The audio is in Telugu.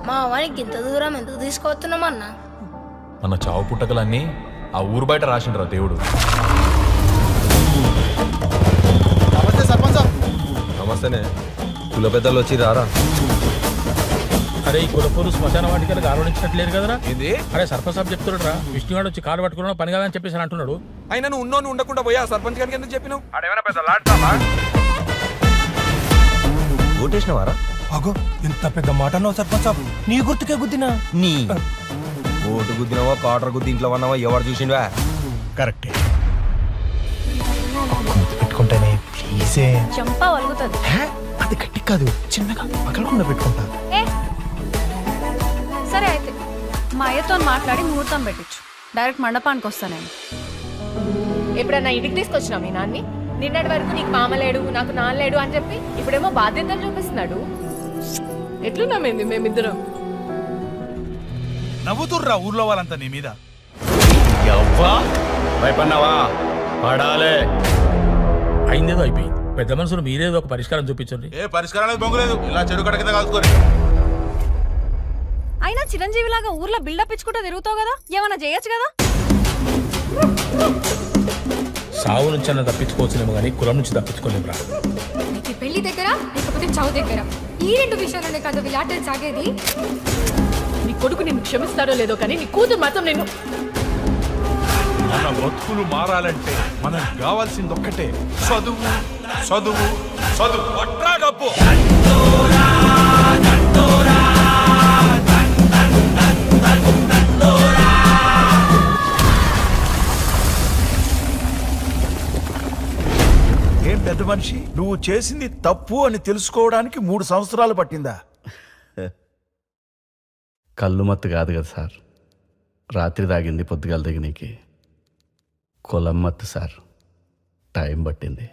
మా వానికి ఇంత దూరం ఎందుకు తీసుకువస్తున్నామన్నా? మన చావు పుట్టకలన్నీ ఆ ఊరు బయట రాసిండ్రా దేవుడు. నమస్తే సర్పంచ్ సాబ్. నమస్తేనే. కుల పెద్దలు వచ్చి రారా. అరే ఈ కులపూరు శ్మశాన వాటికలకు ఆలోచించట్లేదు కదరా. ఏంది? అరే సర్పంచ్ సాబ్ చెప్తున్నాడు రా, విష్ణువాడు వచ్చి కారు పట్టుకున్నాడు పని కాదని చెప్పేసి అంటున్నాడు. అయినా నువ్వు ఉన్నోని ఉండకుండా పోయా సర్పంచ్ గారికి ఎందుకు చెప్పినావు? ఆడేమైనా పెద్ద లాడ్తావా? ఓటేసినవారా? అగో ఇంత పెద్ద మాట అన్నావు సర్పంచ్ సాబ్. నీ గుర్తుకే గుద్దినా? నీ ఓటు గుద్దినవా కాటర్ గుద్ది ఇంట్లో ఉన్నావా ఎవరు చూసిండ్వా? కరెక్టే. పెట్టుకుంటానే ప్లీజే. చంపా వలుగుతుంది. అది గట్టి కాదు, చిన్నగా పగలకుండా పెట్టుకుంటా. సరే అయితే మా అయ్యతో మాట్లాడి ముహూర్తం పెట్టించు. డైరెక్ట్ మండపానికి వస్తా నేను. ఎప్పుడన్నా ఇంటికి తీసుకొచ్చినావు మీ నాన్ని? నిన్నటి వరకు నీకు మామలేడు నాకు నాన్నలేడు అని చెప్పి ఇప్పుడేమో బాధ్యతలు చూపిస్తున్నాడు. ఎట్లున్నామేంది మేమిద్దరం? నవ్వుతుర్రా ఊర్లో వాళ్ళంతా నీ మీద. భయపడినావా? పడాలే. అయిందేదో అయిపోయింది. పెద్ద మనుషులు మీరేదో ఒక పరిష్కారం చూపించండి. ఏ పరిష్కారానికి బొంగులేదు, ఇలా చెడు కడ కింద కలుసుకొని. అయినా చిరంజీవి లాగా ఊర్లో బిల్డప్ ఇచ్చుకుంటూ తిరుగుతావు కదా, ఏమన్నా చేయొచ్చు కదా. సావు నుంచి అన్న తప్పించుకోవచ్చునేమో కానీ కులం నుంచి తప్పించుకోలేము రా. నీకు పెళ్లి దగ్గర లేకపోతే చావు దగ్గర, ఈ రెండు విషయాలనే కాదు వీళ్ళాటలు సాగేది. నీ కొడుకు నిన్ను క్షమిస్తాడో లేదో కానీ నీ కూతురు మాత్రం నేను. మన బతుకులు మారాలంటే మనకు కావాల్సింది ఒక్కటే, చదువు చదువు చదువు. పట్రా డబ్బు. ఏం పెద్ద మనిషి, నువ్వు చేసింది తప్పు అని తెలుసుకోవడానికి 3 సంవత్సరాలు పట్టిందా? కళ్ళు మత్తు కాదు కదా సార్, రాత్రి తాగింది పొద్దుగాల దిగనీకి. కులం మత్తు సార్, టైం పట్టింది.